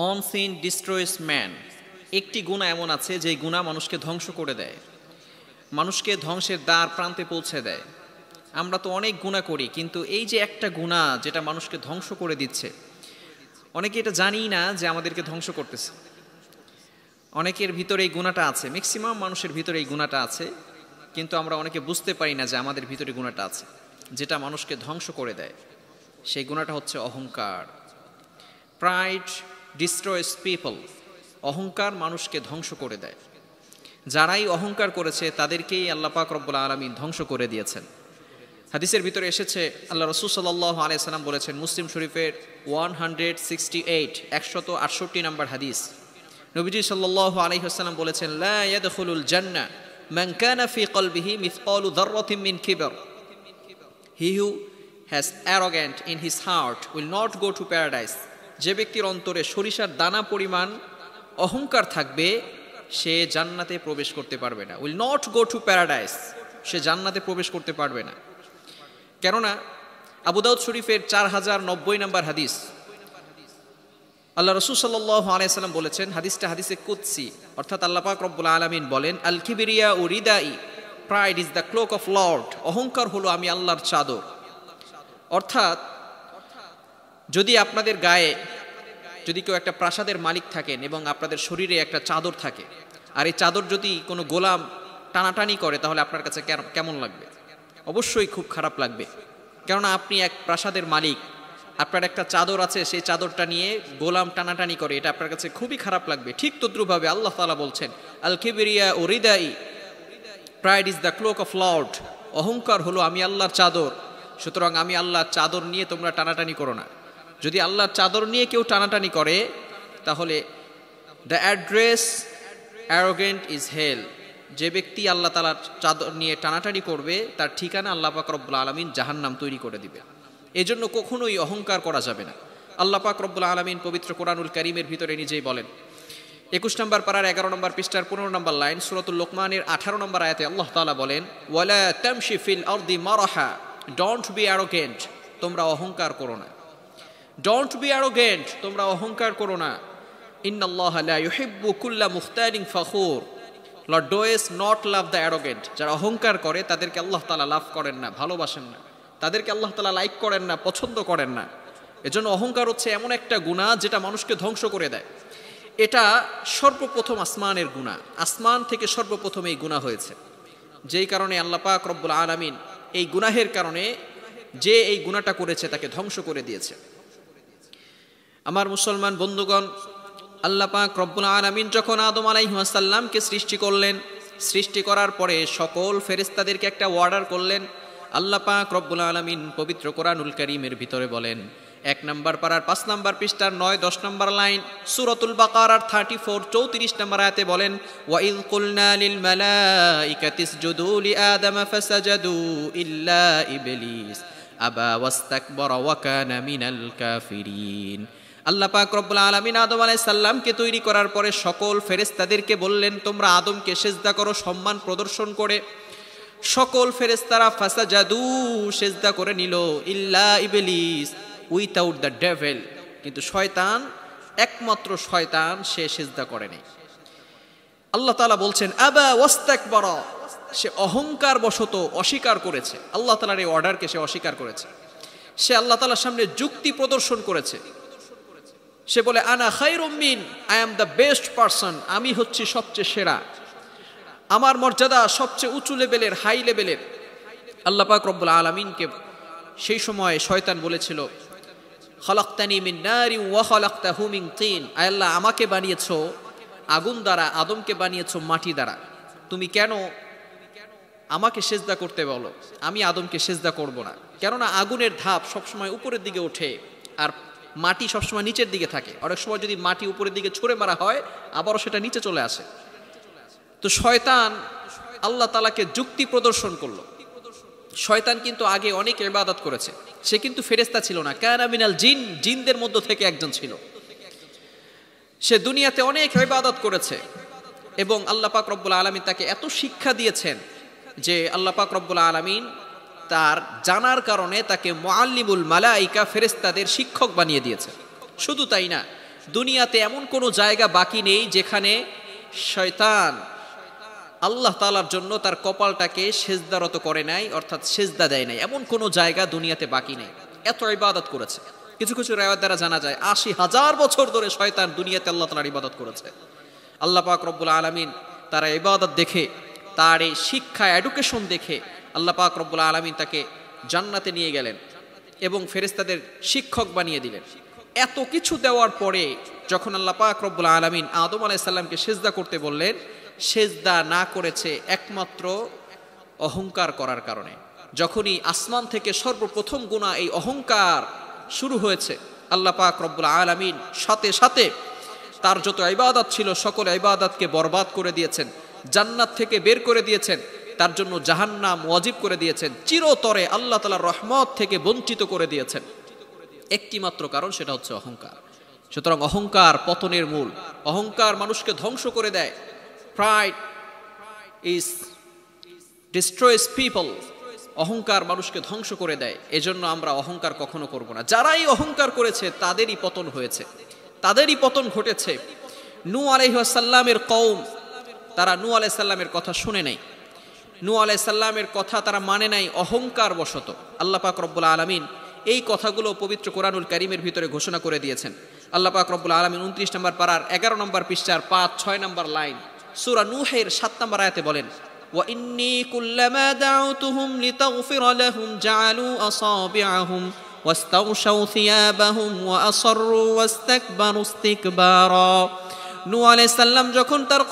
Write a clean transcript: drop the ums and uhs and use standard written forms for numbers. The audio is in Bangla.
On scene destroys man. একটি গুনাহ এমন আছে যে গুনাহ মানুষকে ধ্বংস করে দেয়, মানুষকে ধ্বংসের দ্বার প্রান্তে পৌঁছে দেয়। আমরা তো অনেক গুনাহ করি, কিন্তু এই যে একটা গুনাহ যেটা মানুষকে ধ্বংস করে দিচ্ছে, অনেকে এটা জানিই না যে আমাদেরকে ধ্বংস করতেছে। অনেকের ভিতরে এই গুনাহটা আছে, ম্যাক্সিমাম মানুষের ভিতরে এই গুনাহটা আছে, কিন্তু আমরা অনেকে বুঝতে পারি না যে আমাদের ভিতরে গুনাহটা আছে যেটা মানুষকে ধ্বংস করে দেয়। সেই গুনাহটা হচ্ছে অহংকার। Pride destroys people. অহংকার মানুষকে ধ্বংস করে দেয়। যারাই অহংকার করেছে তাদেরকেই আল্লাহ পাক রব্বুল আলামিন ধ্বংস করে দিয়েছেন। হাদিসের ভিতরে এসেছে, আল্লাহ রাসূল সাল্লাল্লাহু আলাইহি সাল্লাম বলেছেন, মুসলিম শরীফের 168 নম্বর হাদিস, নবীজি সাল্লাল্লাহু আলাইহি ওয়াসাল্লাম বলেছেন, লা ইয়াদখুলুল জান্নাহ মান কানা ফি কলবিহি মিসকালু যাররাতিন মিন কিবর। He who has arrogant in his heart will not go to paradise. যে ব্যক্তির অন্তরে সরিষার দানা পরিমাণ অহংকার থাকবে সে জান্নাতে প্রবেশ করতে পারবে না। Will not go to paradise, সে জান্নাতে প্রবেশ করতে পারবে না। কেননা আবু দাউদ শরীফের 4090 নম্বর হাদিস, আল্লাহ রাসূল সাল্লাল্লাহু আলাইহি সাল্লাম বলেছেন, হাদিসটা হাদিসে কুদসি, অর্থাৎ আল্লাহ পাক রব্বুল আলামিন বলেন, আল কিবরিয়া ও রিদাই, pride is the cloak of Lord. অহংকার হলো আমি আল্লাহর চাদর। অর্থাৎ যদি আপনাদের গায়ে, যদি কেউ একটা প্রাসাদের মালিক থাকেন এবং আপনাদের শরীরে একটা চাদর থাকে, আর এই চাদর যদি কোনো গোলাম টানাটানি করে, তাহলে আপনার কাছে কেমন লাগবে? অবশ্যই খুব খারাপ লাগবে। কেননা আপনি এক প্রাসাদের মালিক, আপনার একটা চাদর আছে, সেই চাদরটা নিয়ে গোলাম টানাটানি করে, এটা আপনার কাছে খুবই খারাপ লাগবে। ঠিক তদ্রুপভাবে আল্লাহ তাআলা বলছেন, আল কিবরিয়া ও রিদাই, pride is the cloak of Lord. অহংকার হলো আমি আল্লাহর চাদর। সুতরাং আমি আল্লাহর চাদর নিয়ে তোমরা টানাটানি করো না। যদি আল্লাহর চাদর নিয়ে কেউ টানাটানি করে, তাহলে দ্য অ্যাড্রেস অ্যারোগেন্ট ইজ হেল। যে ব্যক্তি আল্লাহ তাআলার চাদর নিয়ে টানাটানি করবে, তার ঠিকানা আল্লাহ পাক রব্বুল আলামিন জাহান্নাম তৈরি করে দিবে। এজন্য কখনোই অহংকার করা যাবে না। আল্লাহ পাক রব্বুল আলামিন পবিত্র কোরআনুল কারীমের ভিতরে নিজেই বলেন, 21 নম্বর পারার 11 নম্বর পৃষ্ঠার 15 নম্বর লাইন, সূরাতুল লোকমানের 18 নম্বর আয়াতে আল্লাহ তাআলা বলেন, ওয়ালা তামশি ফিল আরদি মারাহা, ডোন্ট বি অ্যারোগেন্ট, তোমরা অহংকার করো না। ডোন্ট বি অ্যারোগেন্ট, তোমরা অহংকার করো না। ইন্নাল্লাহা লা ইউহিব্বু কুল্লা মুখতালিন ফখুর, Lord does not love the arrogant. যারা অহংকার করে তাদেরকে আল্লাহ তাআলা লাভ করেন না, ভালোবাসেন না, তাদেরকে আল্লাহ তাআলা লাইক করেন না, পছন্দ করেন না। এজন্য অহংকার হচ্ছে এমন একটা গুনাহ যেটা মানুষকে ধ্বংস করে দেয়। এটা সর্বপ্রথম আসমানের গুনাহ, আসমান থেকে সর্বপ্রথম এই গুনাহ হয়েছে, যেই কারণে আল্লাহ পাক রব্বুল আলামিন এই গুনাহের কারণে যে এই গুনাহটা করেছে তাকে ধ্বংস করে দিয়েছে। আমার মুসলমান বন্ধুগণ, আল্লাহ পাক রব্বুল আলামিন যখন আদম আলাইহিস সালামকে সৃষ্টি করলেন, সৃষ্টি করার পরে সকল ফেরেশতাদেরকে একটা অর্ডার করলেন। আল্লাহ পাক রব্বুল আলামিন পবিত্র কোরআনুল কারীমের ভিতরে বলেন, 1 নম্বর পারার 5 নম্বর পৃষ্ঠার 9-10 নম্বর লাইন, সূরাতুল বাকারার 34-34 নম্বর আয়াতে বলেন, ওয়া ইয কুলনা লিল মালাইকাতি ইসজুদু লি আদম ফাসাজাদু ইল্লা ইবলিস আবা ওয়াস্তাকবারা ওয়া কানা মিনাল কাফিরিন। আল্লাহ পাক রব্বুল আলামিন আদম আলাইহিস সালামকে তৈরি করার পরে সকল ফেরেশতাদেরকে বললেন, তোমরা আদমকে সিজদা করো সম্মান প্রদর্শন করে। সকল ফেরেশতারা ফাসাজাদু, সিজদা করে নিল, ইল্লা ইবলিস, উইথাউট দ্য ডেভিল, কিন্তু শয়তান, একমাত্র শয়তান, সে সিজদা করেনি। আল্লাহ তাআলা বলছেন, আবা ওয়াস্তাকবারা, সে অহংকার বশত অস্বীকার করেছে। আল্লাহ তাআলার এই অর্ডারকে সে অস্বীকার করেছে। সে আল্লাহ তাআলার সামনে যুক্তি প্রদর্শন করেছে। সে বলে, আনা খায়রুম মিন, I am the best person, আমি হচ্ছি সবচেয়ে সেরা, আমার মর্যাদা সবচেয়ে উঁচু লেভেলের, হাই লেভেলের। আল্লাহ পাক রব্বুল আলামিনকে সেই সময় শয়তান বলেছিল, খালাকতানি মিন নারি ওয়া খালাকতাহু মিন তিন, আয় আল্লাহ, আমাকে বানিয়েছো আগুন দ্বারা, আদমকে বানিয়েছো মাটি দ্বারা, তুমি কেন আমাকে সিজদা করতে বলো? আমি আদমকে সিজদা করব না। কেননা আগুনের ধাপ সবসময় উপরের দিকে ওঠে আর মাটি সবসময় নিচের দিকে থাকে। অনেক সময় যদি মাটি উপরের দিকে ছুঁড়ে মারা হয়, আবারও সেটা নিচে চলে আসে। তো শয়তান আল্লাহ তাআলাকে যুক্তি প্রদর্শন করলো। শয়তান কিন্তু আগে অনেক ইবাদত করেছে, সে কিন্তু ফেরেশতা ছিল না, কানা মিনাল জিন, জিনদের মধ্য থেকে একজন ছিল। সে দুনিয়াতে অনেক ইবাদত করেছে এবং আল্লাহ পাক রব্বুল আলামিন তাকে এত শিক্ষা দিয়েছেন যে আল্লাহ পাক রব্বুল আলামিন তার জানার কারণে তাকে মুআল্লিমুল মালাইকা, ফেরেশতাদের শিক্ষক বানিয়ে দিয়েছে। শুধু তাই না, দুনিয়াতে এমন কোনো জায়গা বাকি নেই যেখানে শয়তান আল্লাহ তাআলার জন্য তার কপালটাকে সেজদারত করে নাই, অর্থাৎ সেজদা দেয় নাই। এমন কোনো জায়গা দুনিয়াতে বাকি নেই, এত ইবাদত করেছে। কিছু কিছু রিওয়ায়াত দ্বারা জানা যায় ৮০,০০০ বছর ধরে শয়তান দুনিয়াতে আল্লাহ তাআলার ইবাদত করেছে। আল্লাহ পাক রব্বুল আলামিন তার ইবাদত দেখে, তার এই শিক্ষা এডুকেশন দেখে আল্লাহ পাক রব্বুল আলামিন তাকে জান্নাতে নিয়ে গেলেন এবং ফেরেশতাদের শিক্ষক বানিয়ে দিলেন। এত কিছু দেওয়ার পরে যখন আল্লাহ পাক রব্বুল আলামিন আদম আলাইহিস সালামকে সিজদা করতে বললেন, সিজদা না করেছে একমাত্র অহংকার করার কারণে। যখনই আসমান থেকে সর্বপ্রথম গুনাহ এই অহংকার শুরু হয়েছে, আল্লাহ পাক রব্বুল আলামিন সাথে সাথে তার যত ইবাদত ছিল সকল ইবাদতকে বরবাদ করে দিয়েছেন, জান্নাত থেকে বের করে দিয়েছেন, তার জন্য জাহান্নাম ওয়াজিব করে দিয়েছেন, চিরতরে আল্লাহ তাআলার রহমত থেকে বঞ্চিত করে দিয়েছেন। একটি মাত্র কারণ, সেটা হচ্ছে অহংকার। সুতরাং অহংকার পতনের মূল। অহংকার মানুষকে ধ্বংস করে দেয়। Pride is destroys people. অহংকার মানুষকে ধ্বংস করে দেয়। এজন্য আমরা অহংকার কখনো করব না। যারাই অহংকার করেছে তাদেরই পতন হয়েছে, তাদেরই পতন ঘটেছে। নূহ আলাইহিস সালামের কওম, তারা নূহ আলাইহিস সালামের কথা শুনে নাই, নূহ আলাইহিস সালামের কথা তারা মানে নাই অহংকার বশত। আল্লাহ পাক রব্বুল আলামিন এই কথাগুলো পবিত্র কোরআনুল কারীমের ভিতরে ঘোষণা করে দিয়েছেন। আল্লাহ পাক রব্বুল আলামিন 29 নম্বর পারার 11 নম্বর পৃষ্ঠার 5-6 নম্বর লাইন সূরা নূহের 7 নম্বর আয়াতে বলেন, ওয়া ইন্নী কুল্লামা দাউতুহুম লিতাগফিরা লাহুম জাআলু আসাবিআহুম ওয়াস্তাগশাউ থিয়াবাহুম ওয়া আসররু ওয়াস্তাকবারু ইস্তিকবারা। নূহ আলাইহিস সালাম যখন তার